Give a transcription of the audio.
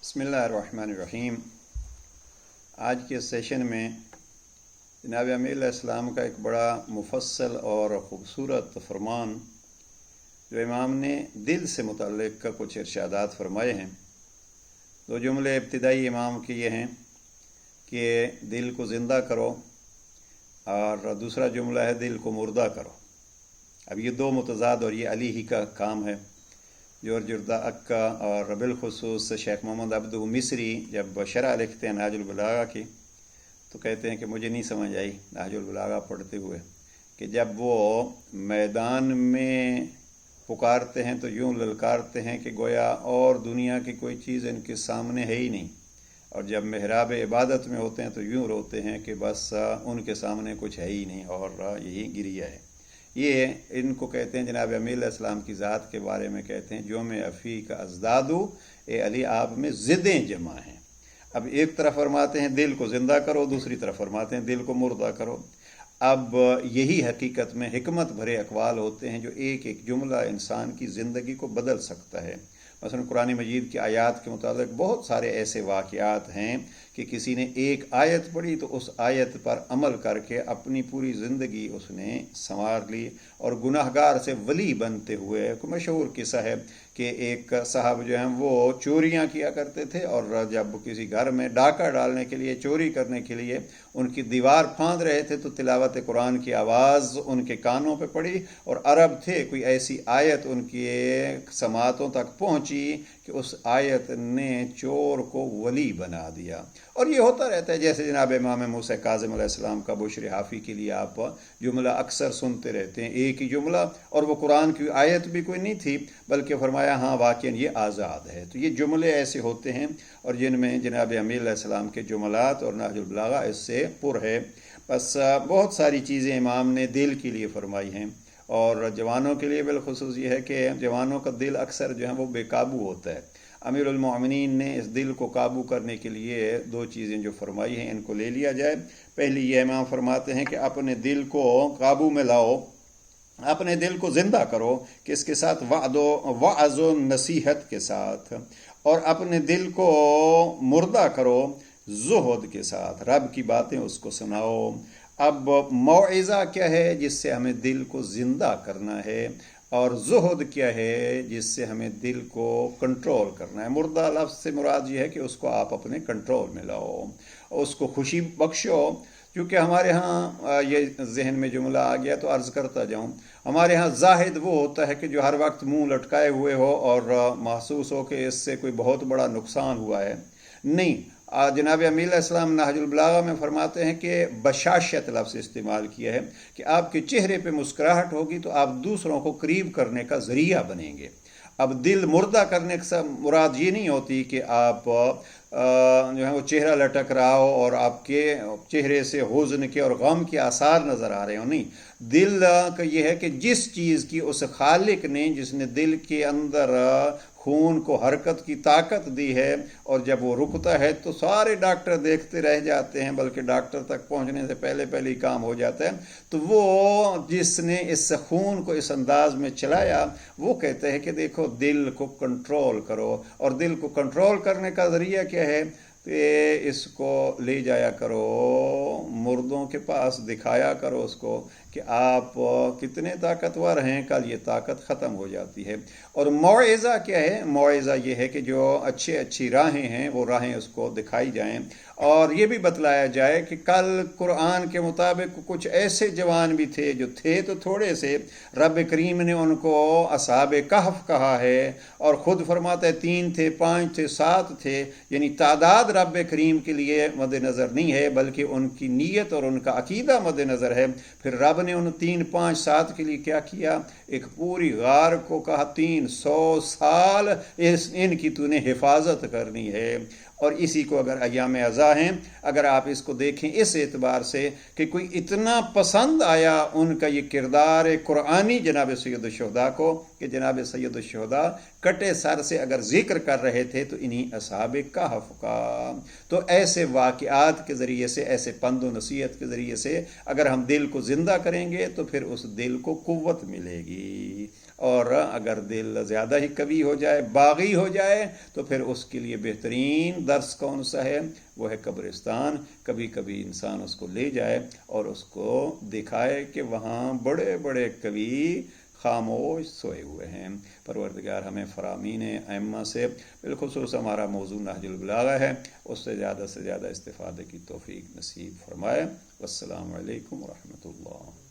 بسم اللہ الرحمن الرحیم۔ آج کے سیشن میں جناب امیر علیہ السلام کا ایک بڑا مفصل اور خوبصورت فرمان جو امام نے دل سے متعلق کا کچھ ارشادات فرمائے ہیں۔ دو جملے ابتدائی امام کے یہ ہیں کہ دل کو زندہ کرو، اور دوسرا جملہ ہے دل کو مردہ کرو۔ اب یہ دو متضاد اور یہ علی ہی کا کام ہے۔ جورج جردہ اکا اور بالخصوص شیخ محمد عبدو مصری جب شرح لکھتے ہیں نہج البلاغہ کی تو کہتے ہیں کہ مجھے نہیں سمجھ آئی نہج البلاغہ پڑھتے ہوئے کہ جب وہ میدان میں پکارتے ہیں تو یوں للکارتے ہیں کہ گویا اور دنیا کی کوئی چیز ان کے سامنے ہے ہی نہیں، اور جب محراب عبادت میں ہوتے ہیں تو یوں روتے ہیں کہ بس ان کے سامنے کچھ ہے ہی نہیں، اور یہی گریہ ہے۔ یہ ان کو کہتے ہیں جناب امیر علیہ السلام کی ذات کے بارے میں کہتے ہیں جو میں افی کا ازدادو، اے علی آپ میں ضدیں جمع ہیں۔ اب ایک طرف فرماتے ہیں دل کو زندہ کرو، دوسری طرف فرماتے ہیں دل کو مردہ کرو۔ اب یہی حقیقت میں حکمت بھرے اقوال ہوتے ہیں جو ایک ایک جملہ انسان کی زندگی کو بدل سکتا ہے۔ مثلا قرآن مجید کی آیات کے متعلق بہت سارے ایسے واقعات ہیں کہ کسی نے ایک آیت پڑھی تو اس آیت پر عمل کر کے اپنی پوری زندگی اس نے سنوار لی، اور گناہگار سے ولی بنتے ہوئے۔ ایک مشہور قصہ ہے کہ ایک صاحب جو ہیں وہ چوریاں کیا کرتے تھے، اور جب کسی گھر میں ڈاکہ ڈالنے کے لیے، چوری کرنے کے لیے ان کی دیوار پھاند رہے تھے تو تلاوت قرآن کی آواز ان کے کانوں پہ پڑی، اور عرب تھے، کوئی ایسی آیت ان کی سماعتوں تک پہنچی کہ اس آیت نے چور کو ولی بنا دیا۔ اور یہ ہوتا رہتا ہے، جیسے جناب امام موسیٰ کاظم علیہ السلام کا بشر حافی کے لیے آپ جملہ اکثر سنتے رہتے ہیں، ایک ہی جملہ، اور وہ قرآن کی آیت بھی کوئی نہیں تھی بلکہ فرمایا ہاں واقعاً یہ آزاد ہے۔ تو یہ جملے ایسے ہوتے ہیں اور جن میں جناب امیر علیہ السلام کے جملات اور نہج البلاغہ اس سے پر ہے۔ بس بہت ساری چیزیں امام نے دل کے لیے فرمائی ہیں، اور جوانوں کے لیے بالخصوص یہ ہے کہ جوانوں کا دل اکثر جو ہے وہ بے قابو ہوتا ہے۔ امیر المومنین نے اس دل کو قابو کرنے کے لیے دو چیزیں جو فرمائی ہیں ان کو لے لیا جائے۔ پہلی یہ امام فرماتے ہیں کہ اپنے دل کو قابو میں لاؤ، اپنے دل کو زندہ کرو، کس کے ساتھ؟ وعظ و نصیحت کے ساتھ، اور اپنے دل کو مردہ کرو زہد کے ساتھ، رب کی باتیں اس کو سناؤ۔ اب موعظہ کیا ہے؟ جس سے ہمیں دل کو زندہ کرنا ہے، اور زہد کیا ہے؟ جس سے ہمیں دل کو کنٹرول کرنا ہے۔ مردہ لفظ سے مراد یہ ہے کہ اس کو آپ اپنے کنٹرول میں لاؤ، اس کو خوشی بخشو۔ کیونکہ ہمارے ہاں یہ ذہن میں جملہ آ گیا تو عرض کرتا جاؤں، ہمارے ہاں زاہد وہ ہوتا ہے کہ جو ہر وقت منہ لٹکائے ہوئے ہو اور محسوس ہو کہ اس سے کوئی بہت بڑا نقصان ہوا ہے۔ نہیں، جناب امیر علیہ السلام نہج البلاغہ میں فرماتے ہیں کہ بشاشت لفظ استعمال کیا ہے کہ آپ کے چہرے پہ مسکراہٹ ہوگی تو آپ دوسروں کو قریب کرنے کا ذریعہ بنیں گے۔ اب دل مردہ کرنے سے مراد یہ نہیں ہوتی کہ آپ جو ہے وہ چہرہ لٹک رہا ہو اور آپ کے چہرے سے حزن کے اور غم کے آثار نظر آ رہے ہوں، نہیں۔ دل کا یہ ہے کہ جس چیز کی اس خالق نے، جس نے دل کے اندر خون کو حرکت کی طاقت دی ہے، اور جب وہ رکتا ہے تو سارے ڈاکٹر دیکھتے رہ جاتے ہیں، بلکہ ڈاکٹر تک پہنچنے سے پہلے ہی کام ہو جاتا ہے، تو وہ جس نے اس خون کو اس انداز میں چلایا وہ کہتے ہیں کہ دیکھو دل کو کنٹرول کرو، اور دل کو کنٹرول کرنے کا ذریعہ کیا ہے؟ کہ اس کو لے جایا کرو مردوں کے پاس، دکھایا کرو اس کو کہ آپ کتنے طاقتور ہیں، کل یہ طاقت ختم ہو جاتی ہے۔ اور موعظہ کیا ہے؟ موعظہ یہ ہے کہ جو اچھی راہیں ہیں وہ راہیں اس کو دکھائی جائیں، اور یہ بھی بتلایا جائے کہ کل قرآن کے مطابق کچھ ایسے جوان بھی تھے جو تھے تو تھوڑے سے، رب کریم نے ان کو اصحاب کہف کہا ہے، اور خود فرماتا ہے 3 تھے، 5 تھے، 7 تھے، یعنی تعداد رب کریم کے لیے مد نظر نہیں ہے بلکہ ان کی نیت اور ان کا عقیدہ مد نظر ہے۔ پھر رب نے ان 3، 5، 7 کے لیے کیا کیا؟ ایک پوری غار کو کہا 300 سال ان کی تو نے حفاظت کرنی ہے۔ اور اسی کو اگر ایام ازاں ہیں، اگر آپ اس کو دیکھیں اس اعتبار سے کہ کوئی اتنا پسند آیا ان کا یہ کردار قرآنی جناب سید الشہداء کو کہ جناب سید الشہداء کٹے سر سے اگر ذکر کر رہے تھے تو انہی اصحاب کہف کا۔ تو ایسے واقعات کے ذریعے سے، ایسے پند و نصیحت کے ذریعے سے اگر ہم دل کو زندہ کریں گے تو پھر اس دل کو قوت ملے گی، اور اگر دل زیادہ ہی قوی ہو جائے، باغی ہو جائے، تو پھر اس کے لیے بہترین درس کون سا ہے؟ وہ ہے قبرستان۔ کبھی کبھی انسان اس کو لے جائے اور اس کو دکھائے کہ وہاں بڑے بڑے قوی خاموش سوئے ہوئے ہیں۔ پروردگار ہمیں فرامین ائمہ سے، بالخصوص ہمارا موضوع نہج البلاغہ ہے، اس سے زیادہ استفادے کی توفیق نصیب فرمائے۔ والسلام علیکم ورحمۃ اللہ۔